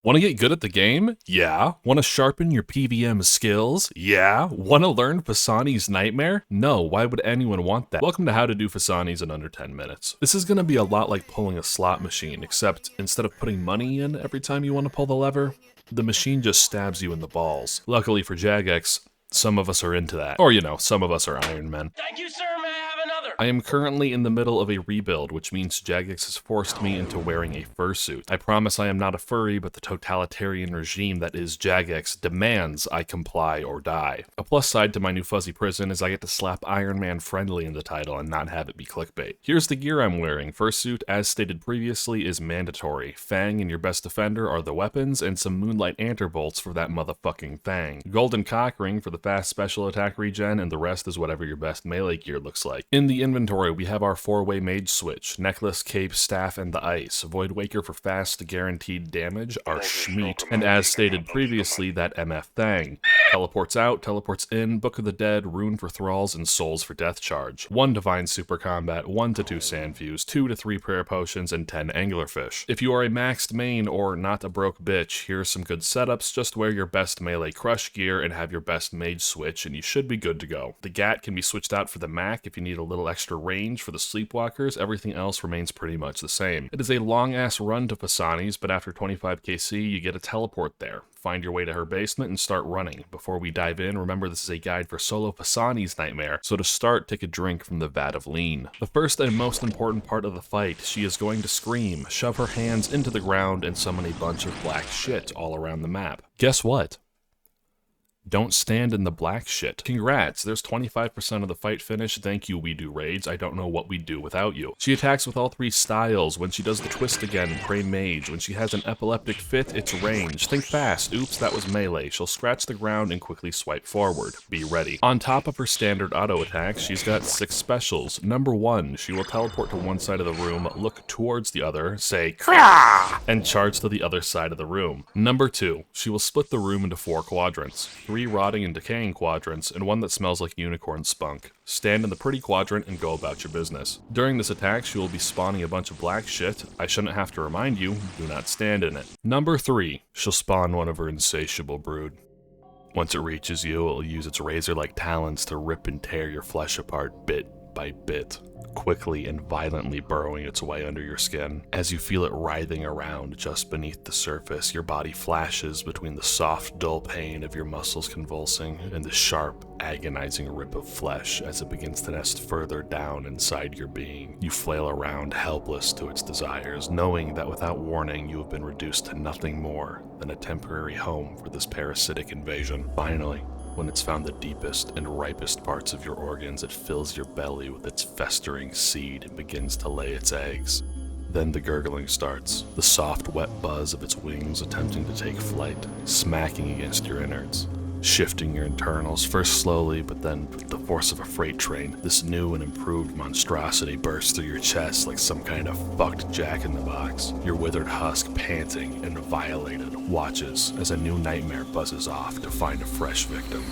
Want to get good at the game? Yeah. Want to sharpen your PVM skills? Yeah. Want to learn Phosani's Nightmare? No, why would anyone want that? Welcome to How to Do Phosani's in Under 10 Minutes. This is going to be a lot like pulling a slot machine, except instead of putting money in every time you want to pull the lever, the machine just stabs you in the balls. Luckily for Jagex, some of us are into that. Or, some of us are Iron Men. Thank you, sir. May I have another? I am currently in the middle of a rebuild, which means Jagex has forced me into wearing a fursuit. I promise I am not a furry, but the totalitarian regime that is Jagex demands I comply or die. A plus side to my new fuzzy prison is I get to slap Iron Man friendly in the title and not have it be clickbait. Here's the gear I'm wearing. Fursuit, as stated previously, is mandatory. Fang and your best defender are the weapons, and some Moonlight Anterbolts for that motherfucking Fang. Golden Cock Ring for the fast special attack regen, and the rest is whatever your best melee gear looks like. In the inventory, we have our 4-way mage switch, necklace, cape, staff, and the ice. Void Waker for fast, guaranteed damage, our Schmeat, and as stated previously, that MF Thang. Teleports out, teleports in, Book of the Dead, Rune for Thralls, and Souls for Death Charge. 1 Divine Super Combat, 1 to 2 Sandfuse, 2 to 3 Prayer Potions, and 10 Anglerfish. If you are a maxed main or not a broke bitch, here's some good setups. Just wear your best melee crush gear and have your best mage switch, and you should be good to go. The GAT can be switched out for the MAC if you need a little extra range. For the Sleepwalkers, everything else remains pretty much the same. It is a long-ass run to Phosani's, but after 25 KC, you get a teleport there. Find your way to her basement and start running. Before we dive in, remember this is a guide for solo Phosani's Nightmare, so to start, take a drink from the vat of lean. The first and most important part of the fight, she is going to scream, shove her hands into the ground, and summon a bunch of black shit all around the map. Guess what? Don't stand in the black shit. Congrats, there's 25% of the fight finished. Thank you, We Do Raids. I don't know what we'd do without you. She attacks with all 3 styles. When she does the twist again, pray mage. When she has an epileptic fit, it's range. Think fast. Oops, that was melee. She'll scratch the ground and quickly swipe forward. Be ready. On top of her standard auto attacks, she's got 6 specials. Number 1, she will teleport to one side of the room, look towards the other, say "Krah!" and charge to the other side of the room. Number 2, she will split the room into 4 quadrants. 3 rotting and decaying quadrants, and 1 that smells like unicorn spunk. Stand in the pretty quadrant and go about your business. During this attack, she will be spawning a bunch of black shit. I shouldn't have to remind you, do not stand in it. Number 3, she'll spawn one of her insatiable brood. Once it reaches you, it'll use its razor-like talons to rip and tear your flesh apart bit by bit, quickly and violently burrowing its way under your skin. As you feel it writhing around just beneath the surface, your body flashes between the soft, dull pain of your muscles convulsing and the sharp, agonizing rip of flesh as it begins to nest further down inside your being. You flail around helpless to its desires, knowing that without warning you have been reduced to nothing more than a temporary home for this parasitic invasion. Finally, when it's found the deepest and ripest parts of your organs, it fills your belly with its festering seed and begins to lay its eggs. Then the gurgling starts, the soft, wet buzz of its wings attempting to take flight, smacking against your innards, shifting your internals, first slowly, but then with the force of a freight train. This new and improved monstrosity bursts through your chest like some kind of fucked jack-in-the-box. Your withered husk, panting and violated, watches as a new nightmare buzzes off to find a fresh victim.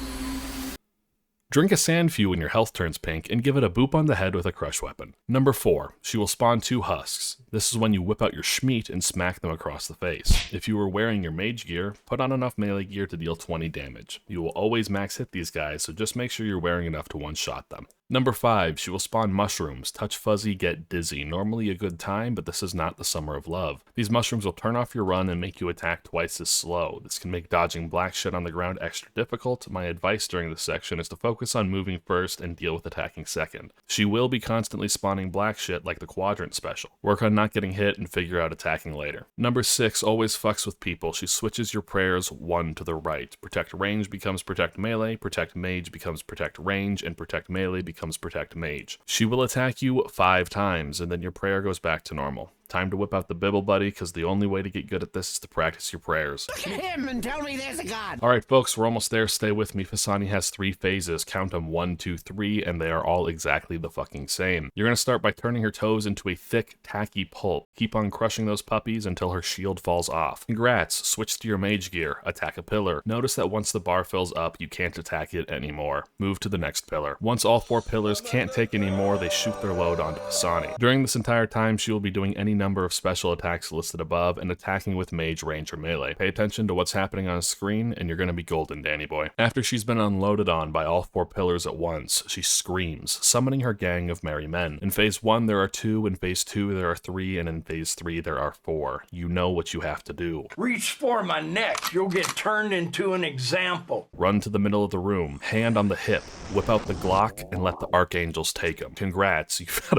Drink a Sandfew when your health turns pink, and give it a boop on the head with a crush weapon. Number 4, she will spawn 2 husks. This is when you whip out your Schmeat and smack them across the face. If you were wearing your mage gear, put on enough melee gear to deal 20 damage. You will always max hit these guys, so just make sure you're wearing enough to one-shot them. Number 5, she will spawn mushrooms. Touch fuzzy, get dizzy. Normally a good time, but this is not the summer of love. These mushrooms will turn off your run and make you attack twice as slow. This can make dodging black shit on the ground extra difficult. My advice during this section is to focus on moving first and deal with attacking second. She will be constantly spawning black shit like the quadrant special. Work on not getting hit and figure out attacking later. Number 6 always fucks with people. She switches your prayers 1 to the right. Protect range becomes protect melee, protect mage becomes protect range, and protect melee becomes protect mage. She will attack you 5 times, and then your prayer goes back to normal. Time to whip out the Bibble Buddy, because the only way to get good at this is to practice your prayers. Look at him and tell me there's a god. Alright folks, we're almost there. Stay with me. Phosani has 3 phases. Count them 1, 2, 3, and they are all exactly the fucking same. You're going to start by turning her toes into a thick, tacky pulp. Keep on crushing those puppies until her shield falls off. Congrats, switch to your mage gear. Attack a pillar. Notice that once the bar fills up, you can't attack it anymore. Move to the next pillar. Once all 4 pillars can't take any more, they shoot their load onto Phosani. During this entire time, she will be doing any number of special attacks listed above and attacking with mage, range, or melee. Pay attention to what's happening on screen and you're gonna be golden, Danny boy. After she's been unloaded on by all 4 pillars at once, she screams, summoning her gang of merry men. In phase 1 there are 2, in phase 2 there are 3, and in phase 3 there are 4. You know what you have to do. Reach for my neck, you'll get turned into an example. Run to the middle of the room, hand on the hip, whip out the Glock, and let the archangels take him. Congrats, you've got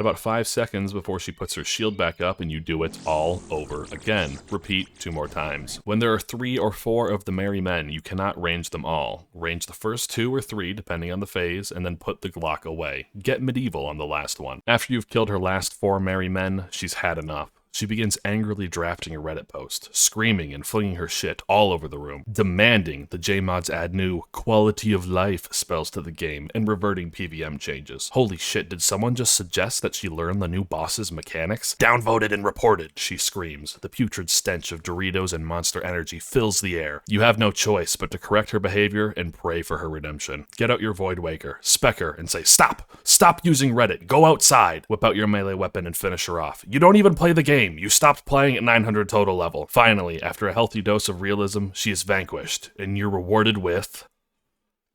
about 5 seconds before she puts her shield back up and you do it all over again. Repeat 2 more times. When there are 3 or 4 of the merry men, you cannot range them all. Range the first 2 or 3 depending on the phase, and then put the Glock away. Get medieval on the last one. After you've killed her last 4 merry men, she's had enough. She begins angrily drafting a Reddit post, screaming and flinging her shit all over the room, demanding the JMods add new quality of life spells to the game and reverting PVM changes. Holy shit, did someone just suggest that she learn the new boss's mechanics? Downvoted and reported, she screams. The putrid stench of Doritos and Monster Energy fills the air. You have no choice but to correct her behavior and pray for her redemption. Get out your Void Waker, spec her, and say, stop! Stop using Reddit! Go outside! Whip out your melee weapon and finish her off. You don't even play the game! You stopped playing at 900 total level. Finally, after a healthy dose of realism, she is vanquished, and you're rewarded with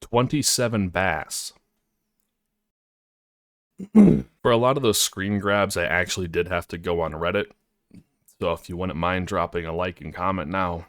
27 bass. For a lot of those screen grabs, I actually did have to go on Reddit, so if you wouldn't mind dropping a like and comment now,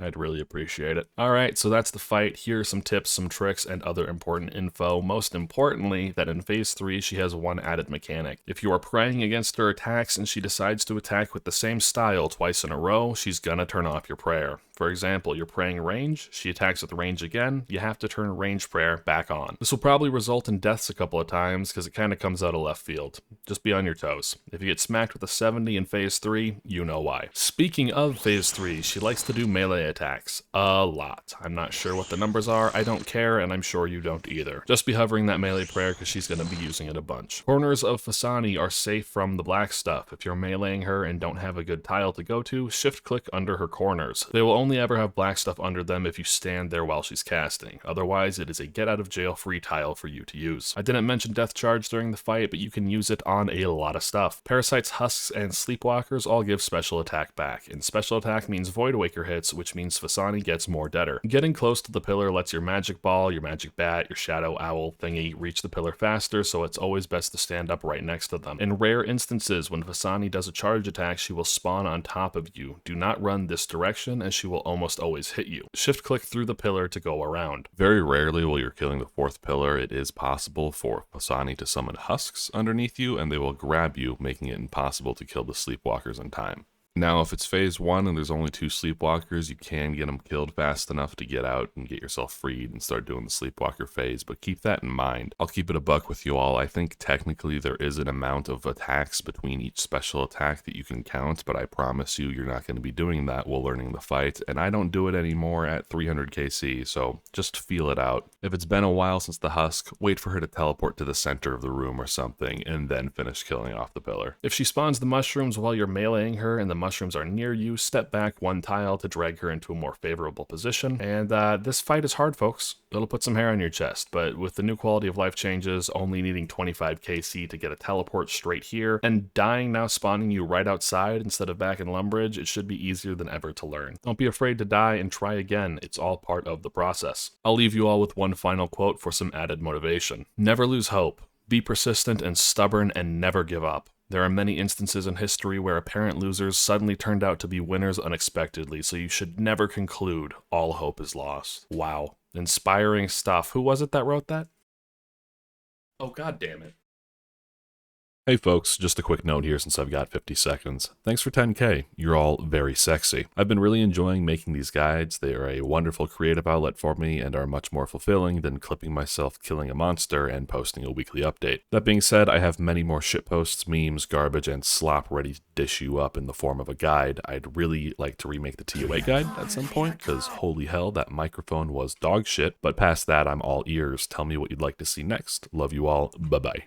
I'd really appreciate it. Alright, so that's the fight. Here are some tips, some tricks, and other important info. Most importantly, that in phase 3, she has one added mechanic. If you are praying against her attacks and she decides to attack with the same style twice in a row, she's gonna turn off your prayer. For example, you're praying range, she attacks with range again, you have to turn range prayer back on. This will probably result in deaths a couple of times because it kind of comes out of left field. Just be on your toes. If you get smacked with a 70 in phase 3, you know why. Speaking of phase 3, she likes to do melee attacks. A lot. I'm not sure what the numbers are, I don't care, and I'm sure you don't either. Just be hovering that melee prayer because she's going to be using it a bunch. Corners of Phosani are safe from the black stuff. If you're meleeing her and don't have a good tile to go to, shift click under her corners. They will only ever have black stuff under them if you stand there while she's casting. Otherwise, it is a get out of jail free tile for you to use. I didn't mention death charge during the fight, but you can use it on a lot of stuff. Parasites, husks, and sleepwalkers all give special attack back, and special attack means Void Waker hits, which means Phosani gets more deader. Getting close to the pillar lets your magic ball, your magic bat, your shadow owl thingy reach the pillar faster, so it's always best to stand up right next to them. In rare instances, when Phosani does a charge attack, she will spawn on top of you. Do not run this direction, as she will almost always hit you. Shift click through the pillar to go around. Very rarely while you're killing the 4th pillar, it is possible for Phosani to summon husks underneath you, and they will grab you, making it impossible to kill the sleepwalkers in time. Now, if it's phase 1 and there's only 2 sleepwalkers, you can get them killed fast enough to get out and get yourself freed and start doing the sleepwalker phase, but keep that in mind. I'll keep it a buck with you all. I think technically there is an amount of attacks between each special attack that you can count, but I promise you, you're not going to be doing that while learning the fight, and I don't do it anymore at 300 KC, so just feel it out. If it's been a while since the husk, wait for her to teleport to the center of the room or something, and then finish killing off the pillar. If she spawns the mushrooms while you're meleeing her and the mushrooms are near you, step back 1 tile to drag her into a more favorable position. And this fight is hard, folks. It'll put some hair on your chest, but with the new quality of life changes, only needing 25 KC to get a teleport straight here, and dying now spawning you right outside instead of back in Lumbridge, it should be easier than ever to learn. Don't be afraid to die and try again. It's all part of the process. I'll leave you all with one final quote for some added motivation. Never lose hope. Be persistent and stubborn and never give up. There are many instances in history where apparent losers suddenly turned out to be winners unexpectedly, so you should never conclude all hope is lost. Wow. Inspiring stuff. Who was it that wrote that? Oh, god damn it. Hey folks, just a quick note here since I've got 50 seconds. Thanks for 10k, you're all very sexy. I've been really enjoying making these guides. They are a wonderful creative outlet for me and are much more fulfilling than clipping myself killing a monster and posting a weekly update. That being said, I have many more shitposts, memes, garbage, and slop ready to dish you up in the form of a guide. I'd really like to remake the TOA guide at some point, because holy hell, that microphone was dog shit. But past that, I'm all ears. Tell me what you'd like to see next. Love you all, bye bye.